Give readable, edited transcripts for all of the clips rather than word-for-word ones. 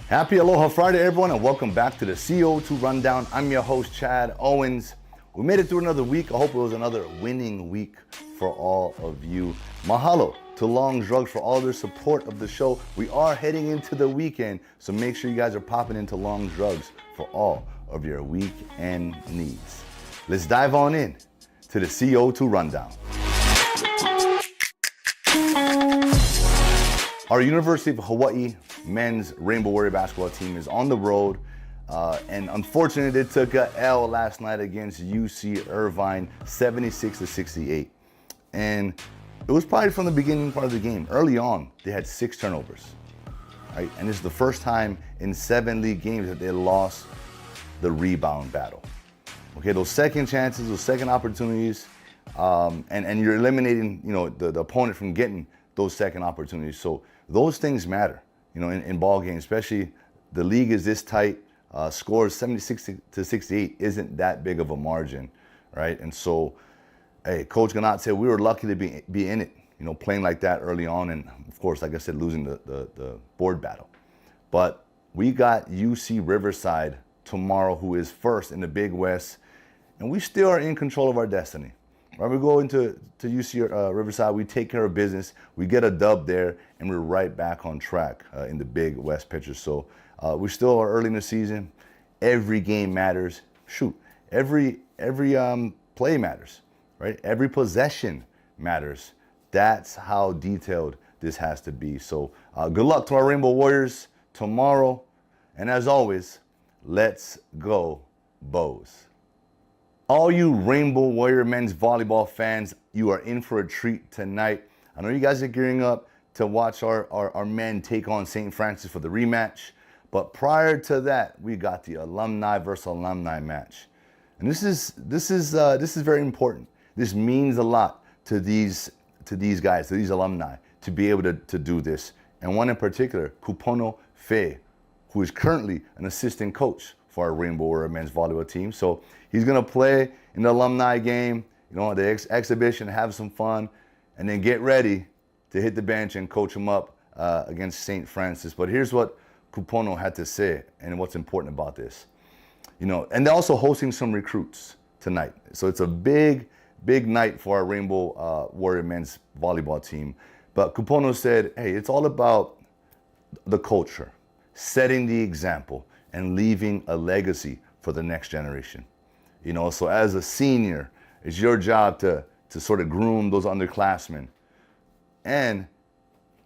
Happy Aloha Friday, everyone, and welcome back to the CO2 Rundown. I'm your host, Chad Owens. We made it through another week. I hope it was another winning week for all of you. Mahalo to Long Drugs for all their support of the show. We are heading into the weekend, so make sure you guys are popping into Long Drugs for all of your weekend needs. Let's dive on in to the CO2 Rundown. Our University of Hawaii men's Rainbow Warrior basketball team is on the road, and unfortunately, they took a L last night against UC Irvine, 76-68. And it was probably from the beginning part of the game. Early on, they had 6 turnovers, right? And this is the first time in 7 league games that they lost the rebound battle. Okay, those second chances, those second opportunities, and you're eliminating, the opponent from getting those second opportunities. So those things matter, in ball games, especially the league is this tight. Scores 76-68 isn't that big of a margin, right? And so, hey, Coach Ganat said we were lucky to be in it, playing like that early on, and of course, like I said, losing the board battle. But we got UC Riverside tomorrow, who is first in the Big West, and we still are in control of our destiny. Right, we go into UC Riverside, we take care of business, we get a dub there, and we're right back on track in the Big West picture. So we still are early in the season. Every game matters. Shoot, every play matters, right? Every possession matters. That's how detailed this has to be. So good luck to our Rainbow Warriors tomorrow. And as always, let's go Bows. All you Rainbow Warrior men's volleyball fans, you are in for a treat tonight. I know you guys are gearing up to watch our men take on St. Francis for the rematch. But prior to that, we got the alumni versus alumni match. And this is very important. This means a lot to these guys, to these alumni, to be able to do this. And one in particular, Kupono Fe, who is currently an assistant coach for our Rainbow Warrior men's volleyball team. So he's gonna play in the alumni game, the exhibition, have some fun, and then get ready to hit the bench and coach them up against St. Francis. But here's what Kupono had to say and what's important about this. And they're also hosting some recruits tonight. So it's a big night for our Rainbow Warrior men's volleyball team. But Kupono said, hey, it's all about the culture, setting the example, and leaving a legacy for the next generation. So as a senior, it's your job to sort of groom those underclassmen. And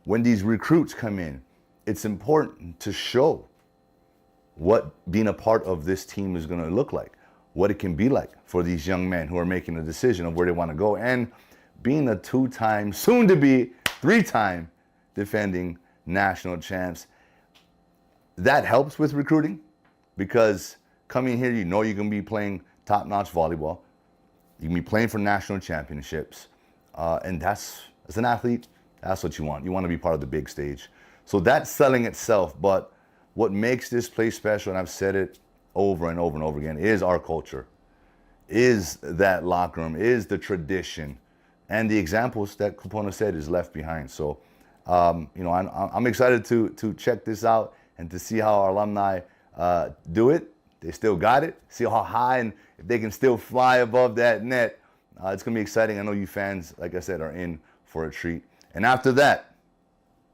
when these recruits come in, it's important to show what being a part of this team is going to look like, what it can be like for these young men who are making a decision of where they want to go, and being a 2-time, soon to be 3-time defending national champs. That helps with recruiting because coming here, you're going to be playing top-notch volleyball. You can be playing for national championships. And as an athlete, that's what you want. You want to be part of the big stage. So that's selling itself. But what makes this place special, and I've said it over and over and over again, is our culture, is that locker room, is the tradition, and the examples that Kupono said is left behind. So, I'm excited to check this out and to see how our alumni do it. They still got it. See how high, and if they can still fly above that net, it's going to be exciting. I know you fans, like I said, are in for a treat. And after that,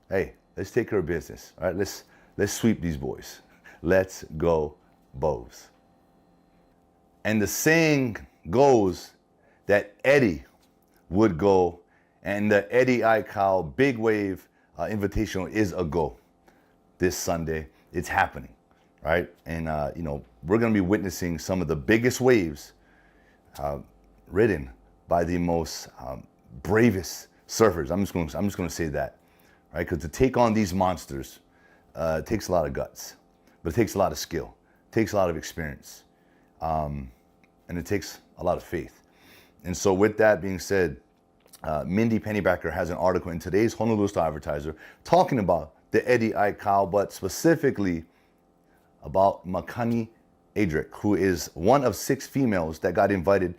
hey, let's take care of business. All right, let's sweep these boys. Let's go Bows. And the saying goes that Eddie would go, and the Eddie Aikau Big Wave Invitational is a go this Sunday. It's happening, right? And we're going to be witnessing some of the biggest waves ridden by the most bravest surfers. I'm just going to say that, right? Because to take on these monsters takes a lot of guts, but it takes a lot of skill, it takes a lot of experience, and it takes a lot of faith. And so with that being said, Mindy Pennybacker has an article in today's Honolulu Star-Advertiser talking about the Eddie Aikau, but specifically about Makani Adric, who is one of 6 females that got invited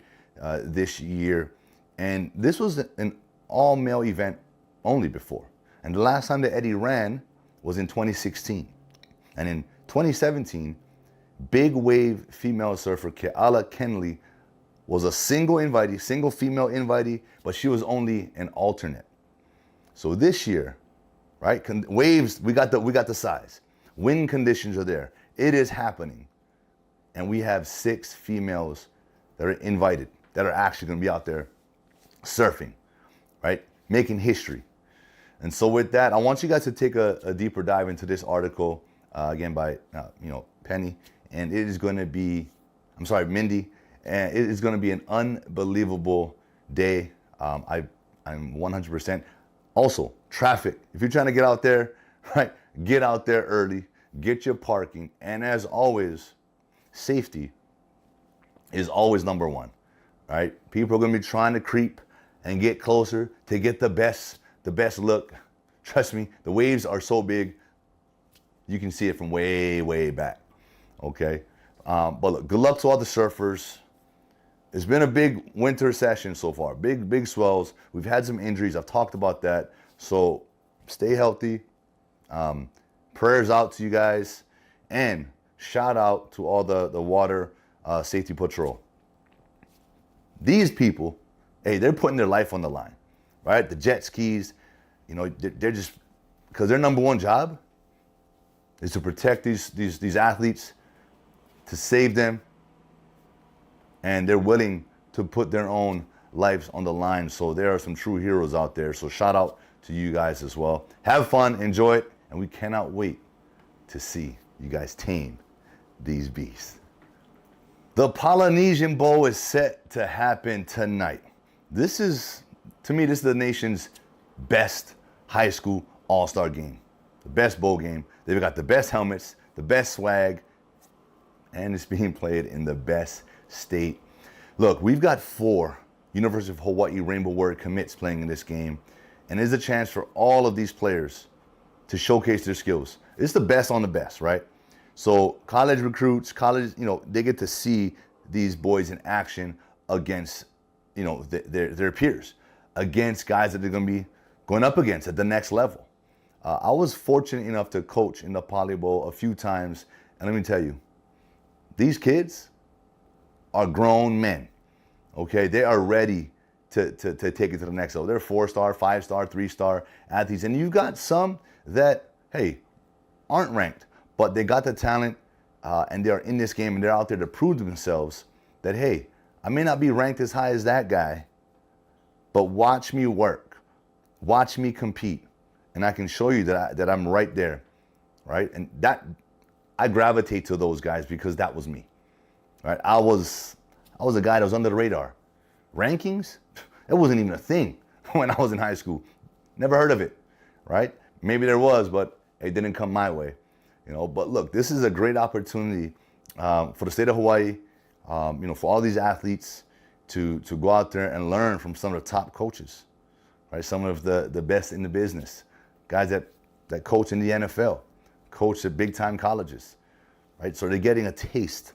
this year. And this was an all-male event only before. And the last time that Eddie ran was in 2016. And in 2017, big wave female surfer Keala Kenley was a single female invitee, but she was only an alternate. So this year, right, waves, we got the size. Wind conditions are there. It is happening. And we have 6 females that are invited, that are actually going to be out there surfing, right, making history. And so with that, I want you guys to take a deeper dive into this article, again by Penny, and it is going to be, Mindy, and it is going to be an unbelievable day. I'm 100%. Also, traffic. If you're trying to get out there, right, get out there early, get your parking, and as always, safety is always number one, right? People are going to be trying to creep and get closer to get the best look. Trust me, the waves are so big, you can see it from way, way back, okay? But look, good luck to all the surfers. It's been a big winter session so far, big swells. We've had some injuries, I've talked about that. So stay healthy. Prayers out to you guys, and shout out to all the water safety patrol. These people, hey, they're putting their life on the line, right? The jet skis, they're just, because their number one job is to protect these athletes, to save them, and they're willing to put their own lives on the line. So there are some true heroes out there. So shout out to you guys as well. Have fun, enjoy it, and we cannot wait to see you guys tame these beasts. The Polynesian Bowl is set to happen tonight. This is the nation's best high school all-star game. The best bowl game. They've got the best helmets, the best swag, and it's being played in the best state. Look, we've got 4 University of Hawaii Rainbow Warrior commits playing in this game, and it's a chance for all of these players to showcase their skills. It's the best on the best, right? So college recruits, they get to see these boys in action against, their peers, against guys that they're going to be going up against at the next level. I was fortunate enough to coach in the Poly Bowl a few times, and let me tell you, these kids are grown men, okay? They are ready to take it to the next level. They're 4-star, 5-star, 3-star athletes, and you've got some that, hey, aren't ranked, but they got the talent, and they are in this game, and they're out there to prove to themselves that, hey, I may not be ranked as high as that guy, but watch me work, watch me compete, and I can show you that I'm right there, right? And that, I gravitate to those guys because that was me, right? I was a guy that was under the radar. Rankings, it wasn't even a thing when I was in high school. Never heard of it, right? Maybe there was, but it didn't come my way, But look, this is a great opportunity for the state of Hawaii, for all these athletes to go out there and learn from some of the top coaches, right? Some of the best in the business, guys that coach in the NFL, coach at big time colleges, right? So they're getting a taste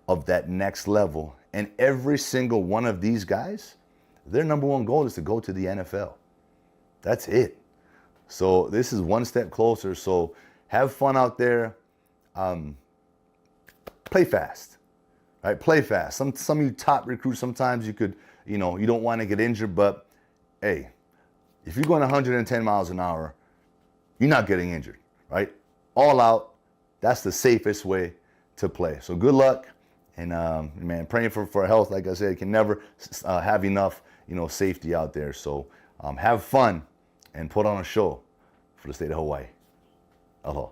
of that next level. And every single one of these guys, their number one goal is to go to the NFL. That's it. So this is one step closer. So have fun out there. Play fast, right? Play fast. Some of you top recruits, sometimes you could, you don't want to get injured, but hey, if you're going 110 miles an hour, you're not getting injured, right? All out. That's the safest way to play. So good luck. And man, praying for health. Like I said, you can never have enough, safety out there. So have fun and put on a show for the state of Hawaii. Aloha.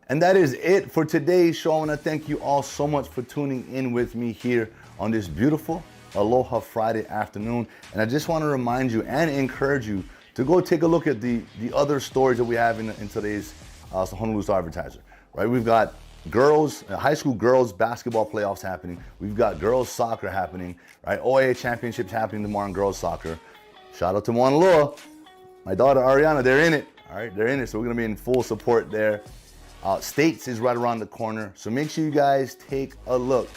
And that is it for today's show. I want to thank you all so much for tuning in with me here on this beautiful Aloha Friday afternoon. And I just want to remind you and encourage you to go take a look at the other stories that we have in today's Honolulu Star-Advertiser. Right, we've got high school girls basketball playoffs happening. We've got girls soccer happening, right? OAA championships happening tomorrow in girls soccer. Shout out to Mauna Loa. My daughter Ariana, they're in it. All right, they're in it. So we're gonna be in full support there. States is right around the corner. So make sure you guys take a look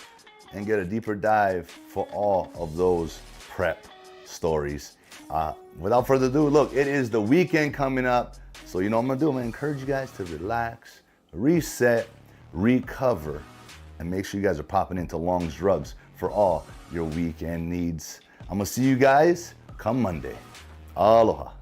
and get a deeper dive for all of those prep stories. Without further ado, look, it is the weekend coming up. So you know what I'm gonna do? I'm gonna encourage you guys to relax, reset, recover, and make sure you guys are popping into Long's Drugs for all your weekend needs. I'm gonna see you guys come Monday. Aloha.